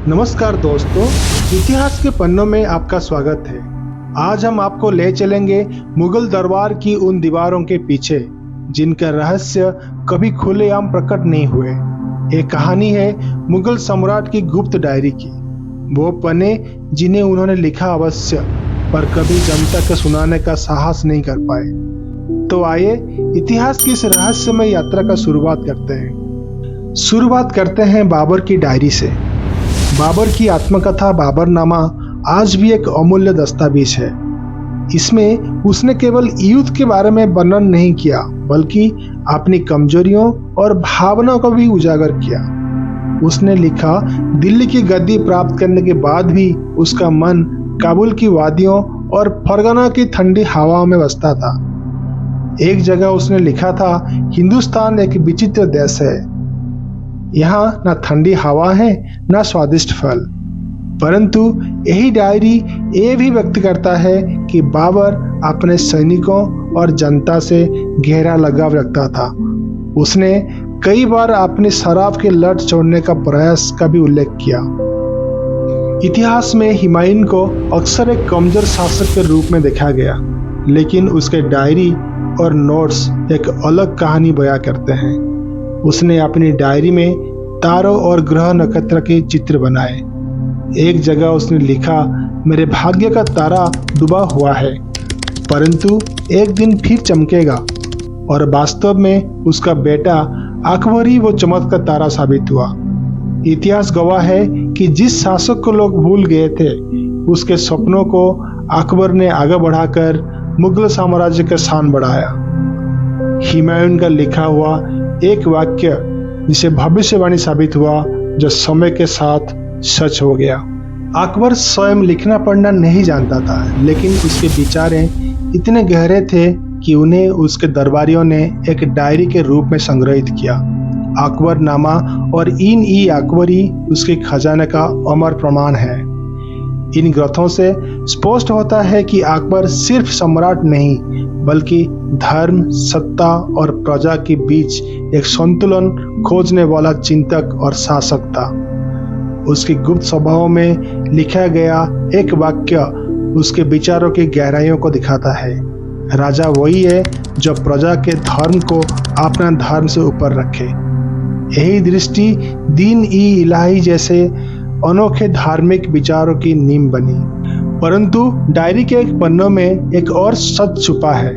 नमस्कार दोस्तों, इतिहास के पन्नों में आपका स्वागत है। आज हम आपको ले चलेंगे मुगल दरबार की उन दीवारों के पीछे जिनका रहस्य कभी खुलेआम प्रकट नहीं हुए। एक कहानी है मुगल सम्राट की गुप्त डायरी की, वो पन्ने जिन्हें उन्होंने लिखा अवश्य पर कभी जनता को सुनाने का साहस नहीं कर पाए। तो आइए इतिहास की इस रहस्यमय यात्रा का शुरुआत करते हैं बाबर की डायरी से। बाबर की आत्मकथा बाबरनामा आज भी एक अमूल्य दस्तावेज है। इसमें उसने केवल युद्ध के बारे में वर्णन नहीं किया बल्कि अपनी कमजोरियों और भावनाओं को भी उजागर किया। उसने लिखा, दिल्ली की गद्दी प्राप्त करने के बाद भी उसका मन काबुल की वादियों और फरगना की ठंडी हवाओं में बसता था। एक जगह उसने लिखा था, हिंदुस्तान एक विचित्र देश है। यहाँ न ठंडी हवा है न स्वादिष्ट फल। परंतु यही डायरी ये भी व्यक्त करता है कि बाबर अपने सैनिकों और जनता से गहरा लगाव रखता था। उसने कई बार अपनी शराब के लत छोड़ने का प्रयास का भी उल्लेख किया। इतिहास में हुमायूं को अक्सर एक कमजोर शासक के रूप में देखा गया, लेकिन उसके डायरी और नोट्स एक अलग कहानी बयां करते हैं। उसने अपनी डायरी में तारों और ग्रह नक्षत्र के चित्र बनाए। एक जगह उसने लिखा, मेरे भाग्य का तारा डूबा हुआ है परंतु एक दिन फिर चमकेगा। और वास्तव में उसका बेटा अकबर ही वो चमकता तारा साबित हुआ। इतिहास गवाह है कि जिस शासक को लोग भूल गए थे, उसके सपनों को अकबर ने आगे बढ़ाकर मुगल साम्राज्य का शान बढ़ाया। हुमायूं का लिखा हुआ एक वाक्य जिसे भविष्यवाणी साबित हुआ, जो समय के साथ सच हो गया। अकबर स्वयं लिखना पढ़ना नहीं जानता था, लेकिन उसके विचारें इतने गहरे थे कि उन्हें उसके दरबारियों ने एक डायरी के रूप में संग्रहित किया। अकबरनामा और अकबरी उसके खजाने का अमर प्रमाण है। इन ग्रंथों से स्पष्ट होता है कि अकबर सिर्फ सम्राट नहीं बल्कि धर्म, सत्ता और प्रजा के बीच एक संतुलन खोजने वाला चिंतक और शासक था। उसकी गुप्त सभाओं में लिखा गया एक वाक्य उसके विचारों की गहराइयों को दिखाता है। राजा वही है जो प्रजा के धर्म को अपना धर्म से ऊपर रखे। यही दृष्टि दीन इलाही जैसे अनोखे धार्मिक विचारों की नींव बनी। परंतु डायरी के एक पन्नों में एक और सच छुपा है,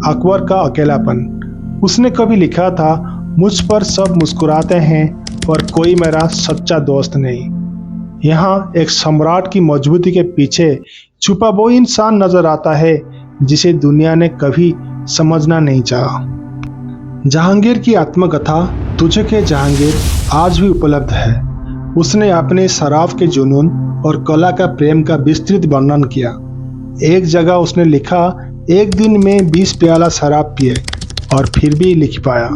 अकबर का अकेलापन। उसने कभी लिखा था, मुझ पर सब मुस्कुराते हैं पर कोई मेरा सच्चा दोस्त नहीं। यहाँ एक सम्राट की मजबूती के पीछे छुपा वो इंसान नजर आता है जिसे दुनिया ने कभी समझना नहीं चाहा। जहांगीर की आत्मकथा तुझे के जहांगीर आज भी उपलब्ध है। उसने अपने शराब के जुनून और कला का प्रेम का विस्तृत वर्णन किया। एक जगह उसने लिखा, एक दिन में 20 प्याला शराब पिए और फिर भी लिख पाया।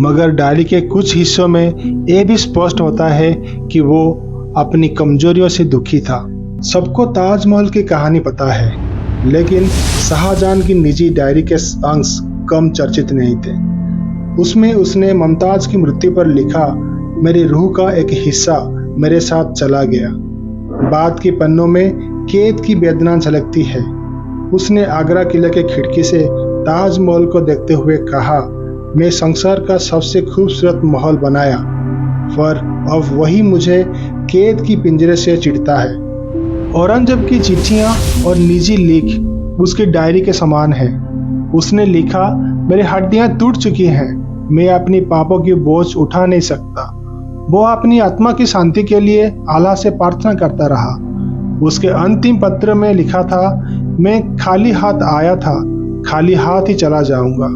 मगर डायरी के कुछ हिस्सों में यह भी स्पष्ट होता है कि वो अपनी कमजोरियों से दुखी था। सबको ताजमहल की कहानी पता है, लेकिन शाहजहां की निजी डायरी के अंश कम चर्चित नहीं थे। उसमें उसने मुमताज की मृत्यु पर लिखा, मेरी रूह का एक हिस्सा मेरे साथ चला गया। बाद के पन्नों में कैद की वेदना झलकती है। उसने आगरा किले के खिड़की से ताजमहल को देखते हुए कहा, मैं संसार का सबसे खूबसूरत महल बनाया, पर अब वही मुझे कैद की पिंजरे से चिढ़ता है। औरंगजेब की चिट्ठियां और निजी लेख उसकी डायरी के समान है। उसने लिखा, मेरी हड्डियां टूट चुकी हैं, मैं अपनी पापों की बोझ उठा नहीं सकता। वो अपनी आत्मा की शांति के लिए अल्लाह से प्रार्थना करता रहा। उसके अंतिम पत्र में लिखा था, मैं खाली हाथ आया था, खाली हाथ ही चला जाऊंगा।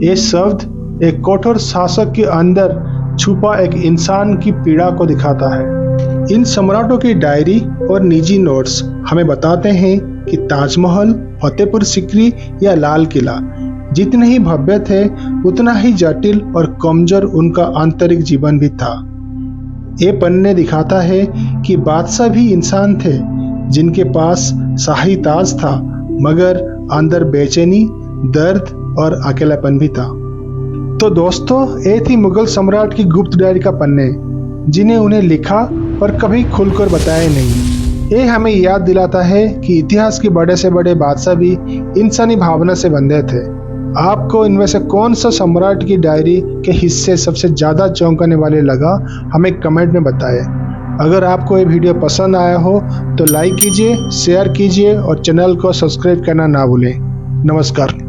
ये शब्द एक कठोर शासक के अंदर छुपा एक इंसान की पीड़ा को दिखाता है। इन सम्राटों की डायरी और निजी नोट्स हमें बताते हैं कि ताजमहल, फतेहपुर सिकरी या लाल किला जितने ही भव्य थे, उतना ही जटिल और कमजोर उनका आंतरिक जीवन भी था। ये पन्ने दिखाता है कि बादशाह भी इंसान थे जिनके पास शाही ताज था, मगर अंदर बेचैनी, दर्द और अकेलापन भी था। तो दोस्तों, ये थी मुगल सम्राट की गुप्त डायरी का पन्ने। जिन्हें उन्हें लिखा पर कभी खुलकर बताया नहीं। ये हमें याद दिलाता है कि इतिहास के बड़े से बड़े बादशाह भी इंसानी भावना से बंधे थे। आपको इनमें से कौन सा सम्राट की डायरी के हिस्से सबसे ज़्यादा चौंकाने वाले लगा, हमें कमेंट में बताएं। अगर आपको ये वीडियो पसंद आया हो तो लाइक कीजिए, शेयर कीजिए और चैनल को सब्सक्राइब करना ना भूलें। नमस्कार।